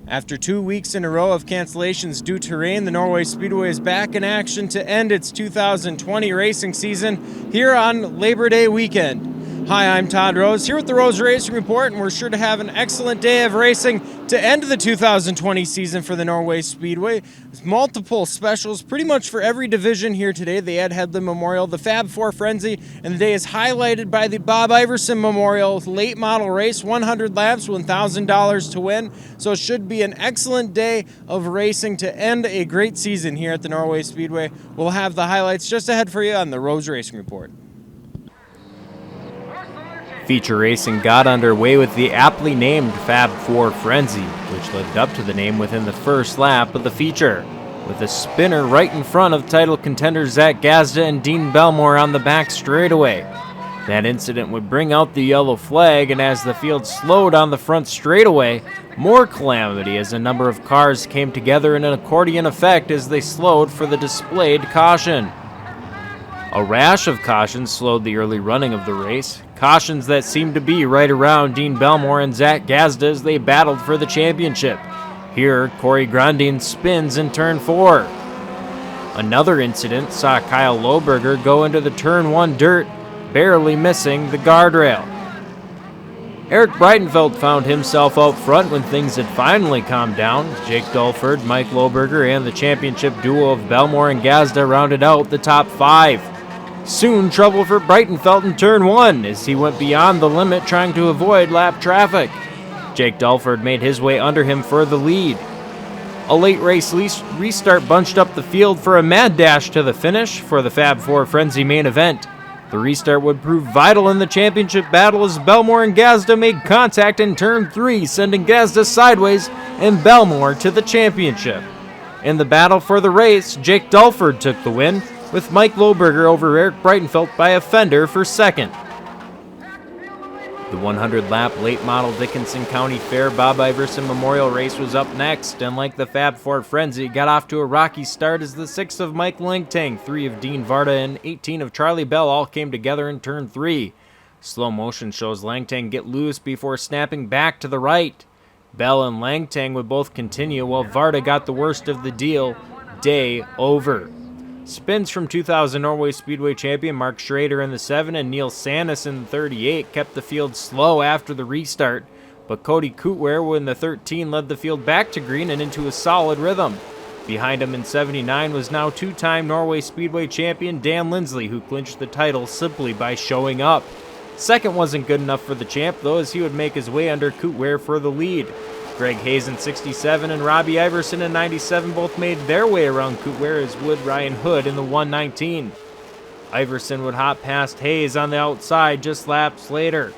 After 2 weeks in a row of cancellations due to rain, the Norway Speedway is back in action to end its 2020 racing season here on Labor Day weekend. Hi, I'm Todd Rose, here with the Rose Racing Report, and we're sure to have an excellent day of racing to end the 2020 season for the Norway Speedway. There's multiple specials pretty much for every division here today. The Ed Headland Memorial, the Fab Four Frenzy, and the day is highlighted by the Bob Iverson Memorial late model race, 100 laps, $1,000 to win. So it should be an excellent day of racing to end a great season here at the Norway Speedway. We'll have the highlights just ahead for you on the Rose Racing Report. Feature racing got underway with the aptly named Fab Four Frenzy, which lived up to the name within the first lap of the feature, with a spinner right in front of title contenders Zach Gazda and Dean Belmore on the back straightaway. That incident would bring out the yellow flag, and as the field slowed on the front straightaway, more calamity as a number of cars came together in an accordion effect as they slowed for the displayed caution. A rash of cautions slowed the early running of the race, cautions that seemed to be right around Dean Belmore and Zach Gazda as they battled for the championship. Here, Corey Grandin spins in turn 4. Another incident saw Kyle Lohberger go into the turn 1 dirt, barely missing the guardrail. Eric Breitenfeld found himself out front when things had finally calmed down. Jake Dulford, Mike Lohberger, and the championship duo of Belmore and Gazda rounded out the top 5. Soon trouble for Breitenfeld in turn 1 as he went beyond the limit trying to avoid lap traffic. Jake Dulford made his way under him for the lead. A late race restart bunched up the field for a mad dash to the finish for the Fab Four Frenzy main event. The restart would prove vital in the championship battle as Belmore and Gazda made contact in turn 3, sending Gazda sideways and Belmore to the championship. In the battle for the race, Jake Dulford took the win, with Mike Lohberger over Eric Breitenfeld by a fender for second. The 100-lap late model Dickinson County Fair Bob Iverson Memorial Race was up next, and like the Fab Four Frenzy, got off to a rocky start as the 6 of Mike Langtang, 3 of Dean Varda, and 18 of Charlie Bell all came together in turn 3. Slow motion shows Langtang get loose before snapping back to the right. Bell and Langtang would both continue while Varda got the worst of the deal. Day over. Spins from 2000 Norway Speedway champion Mark Schrader in the 7 and Neil Sanis in the 38 kept the field slow after the restart, but Cody Kootware in the 13 led the field back to green and into a solid rhythm. Behind him in 79 was now 2-time Norway Speedway champion Dan Lindsley, who clinched the title simply by showing up. Second wasn't good enough for the champ, though, as he would make his way under Kootware for the lead. Greg Hayes in 67 and Robbie Iverson in 97 both made their way around Kootware, as would Ryan Hood in the 119. Iverson would hop past Hayes on the outside just laps later.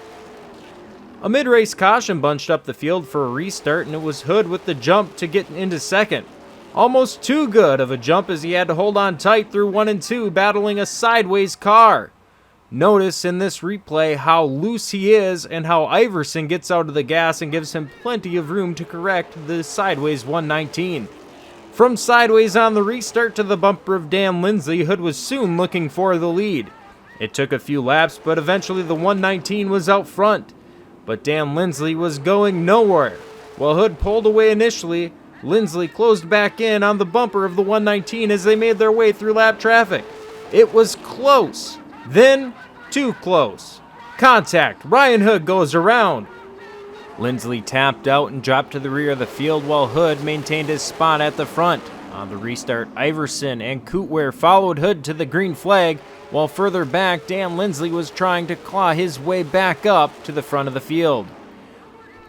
A mid-race caution bunched up the field for a restart, and it was Hood with the jump to get into second. Almost too good of a jump as he had to hold on tight through 1 and 2, battling a sideways car. Notice in this replay how loose he is and how Iverson gets out of the gas and gives him plenty of room to correct the sideways 119. From sideways on the restart to the bumper of Dan Lindsley, Hood was soon looking for the lead. It took a few laps, but eventually the 119 was out front. But Dan Lindsley was going nowhere. While Hood pulled away initially, Lindsley closed back in on the bumper of the 119 as they made their way through lap traffic. It was close. Then, too close. Contact. Ryan Hood goes around. Lindsley tapped out and dropped to the rear of the field while Hood maintained his spot at the front. On the restart, Iverson and Kootware followed Hood to the green flag, while further back, Dan Lindsley was trying to claw his way back up to the front of the field.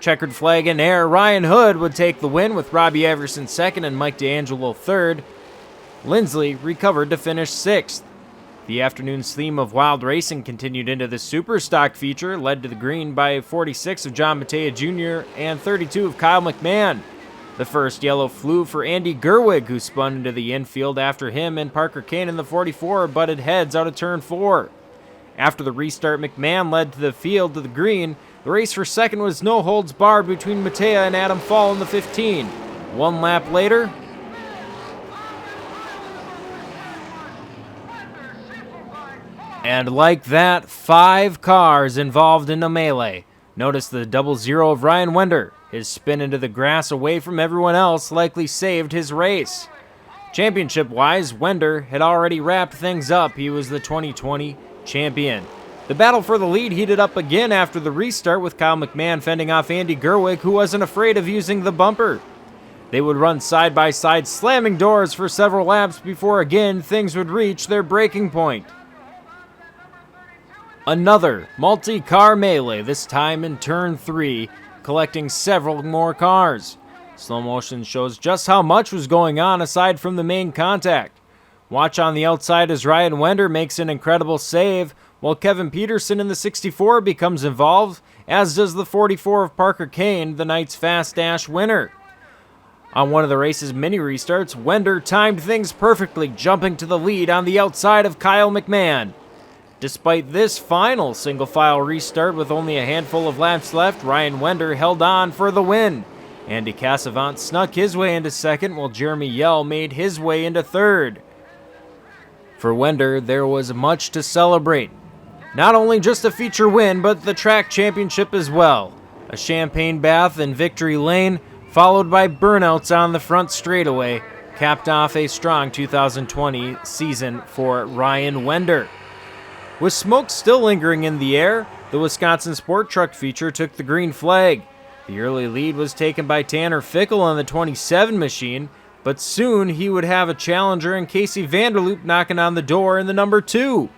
Checkered flag in air, Ryan Hood would take the win with Robbie Iverson second and Mike D'Angelo third. Lindsley recovered to finish 6th. The afternoon's theme of wild racing continued into the super stock feature, led to the green by 46 of John Matea Jr. and 32 of Kyle McMahon. The first yellow flew for Andy Gerwig, who spun into the infield after him, and Parker Kane in the 44 butted heads out of turn 4. After the restart, McMahon led to the field to the green. The race for second was no holds barred between Matea and Adam Fall in the 15. One lap later, and like that, 5 cars involved in a melee. Notice the double zero of Ryan Wender. His spin into the grass away from everyone else likely saved his race. Championship-wise, Wender had already wrapped things up. He was the 2020 champion. The battle for the lead heated up again after the restart, with Kyle McMahon fending off Andy Gerwig, who wasn't afraid of using the bumper. They would run side by side, slamming doors for several laps before again things would reach their breaking point. Another multi-car melee, this time in turn 3, collecting several more cars. Slow motion shows just how much was going on aside from the main contact. Watch on the outside as Ryan Wender makes an incredible save, while Kevin Peterson in the 64 becomes involved, as does the 44 of Parker Kane, the night's Fast Dash winner. On one of the race's mini restarts, Wender timed things perfectly, jumping to the lead on the outside of Kyle McMahon. Despite this final single-file restart with only a handful of laps left, Ryan Wender held on for the win. Andy Cassavant snuck his way into second, while Jeremy Yell made his way into third. For Wender, there was much to celebrate. Not only just a feature win, but the track championship as well. A champagne bath in Victory Lane, followed by burnouts on the front straightaway, capped off a strong 2020 season for Ryan Wender. With smoke still lingering in the air, the Wisconsin Sport Truck feature took the green flag. The early lead was taken by Tanner Fickle on the 27 machine, but soon he would have a challenger in Casey Vanderloop knocking on the door in the number 2.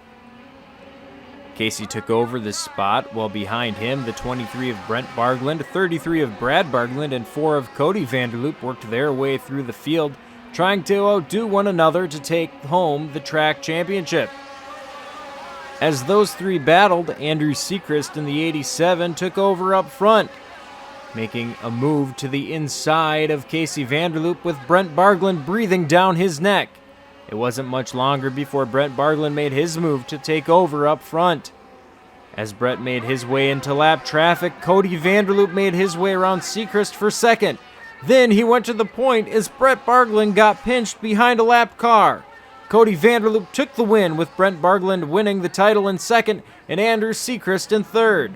Casey took over this spot, while behind him the 23 of Brent Bargland, 33 of Brad Bargland, and 4 of Cody Vanderloop worked their way through the field, trying to outdo one another to take home the track championship. As those three battled, Andrew Sechrist in the 87 took over up front, making a move to the inside of Casey Vanderloop with Brent Bargland breathing down his neck. It wasn't much longer before Brent Bargland made his move to take over up front. As Brett made his way into lap traffic, Cody Vanderloop made his way around Sechrist for second. Then he went to the point as Brett Bargland got pinched behind a lapped car. Cody Vanderloop took the win, with Brent Bargland winning the title in second and Andrew Sechrist in third.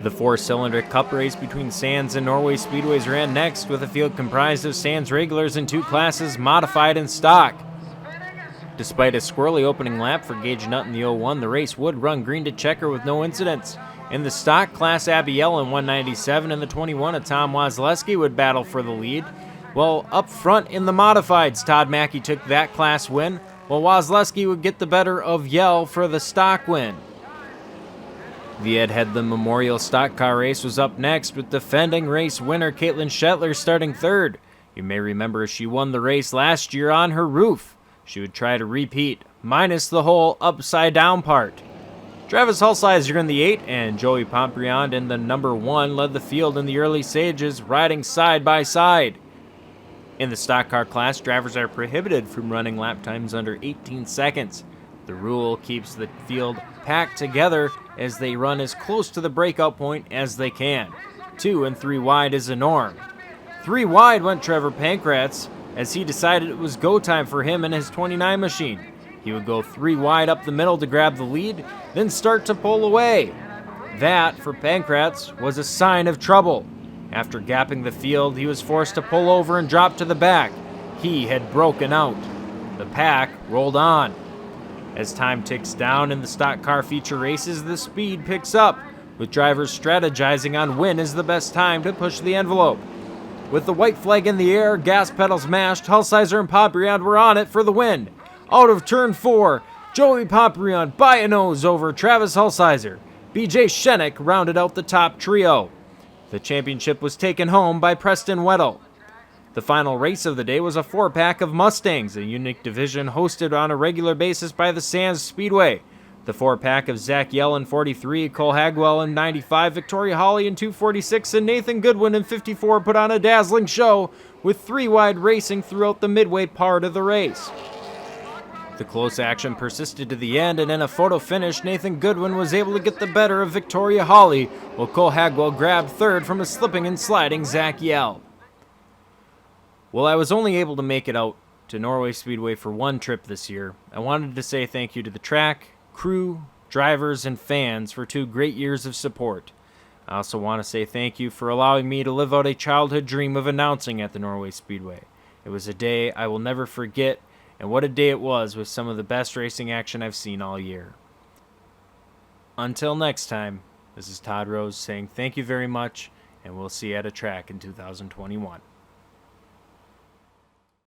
The four-cylinder cup race between Sands and Norway Speedways ran next, with a field comprised of Sands regulars in 2 classes, modified and stock. Despite a squirrely opening lap for Gage Nutt in the 01, the race would run green to checker with no incidents. In the stock class, Abby Yell in 197 and the 21 of Tom Wozleski would battle for the lead. Well, up front in the modifieds, Todd Mackey took that class win, while Wozleski would get the better of Yell for the stock win. The Ed Headland Memorial Stock Car Race was up next, with defending race winner Caitlin Shetler starting third. You may remember she won the race last year on her roof. She would try to repeat, minus the whole upside-down part. Travis Hulsizer in the 8 and Joey Pompriand in the number 1 led the field in the early stages, riding side by side. In the stock car class, drivers are prohibited from running lap times under 18 seconds. The rule keeps the field packed together as they run as close to the breakout point as they can. 2 and 3 wide is a norm. 3 wide went Trevor Pankratz, as he decided it was go time for him and his 29 machine. He would go 3 wide up the middle to grab the lead, then start to pull away. That, for Pankratz, was a sign of trouble. After gapping the field, he was forced to pull over and drop to the back. He had broken out. The pack rolled on. As time ticks down in the stock car feature races, the speed picks up, with drivers strategizing on when is the best time to push the envelope. With the white flag in the air, gas pedals mashed, Hulsizer and Pompriand were on it for the win. Out of turn 4, Joey Pompriand by a nose over Travis Hulsizer. BJ Shenik rounded out the top trio. The championship was taken home by Preston Weddle. The final race of the day was a 4-pack of Mustangs, a unique division hosted on a regular basis by the Sands Speedway. The 4-pack of Zach Yell in 43, Cole Hagwell in 95, Victoria Hawley in 246, and Nathan Goodwin in 54 put on a dazzling show, with 3 wide racing throughout the midway part of the race. The close action persisted to the end, and in a photo finish, Nathan Goodwin was able to get the better of Victoria Hawley, while Cole Hagwell grabbed third from a slipping and sliding Zach Yell. While I was only able to make it out to Norway Speedway for 1 trip this year, I wanted to say thank you to the track, crew, drivers, and fans for 2 great years of support. I also want to say thank you for allowing me to live out a childhood dream of announcing at the Norway Speedway. It was a day I will never forget, and what a day it was with some of the best racing action I've seen all year. Until next time, this is Todd Rose saying thank you very much, and we'll see you at a track in 2021.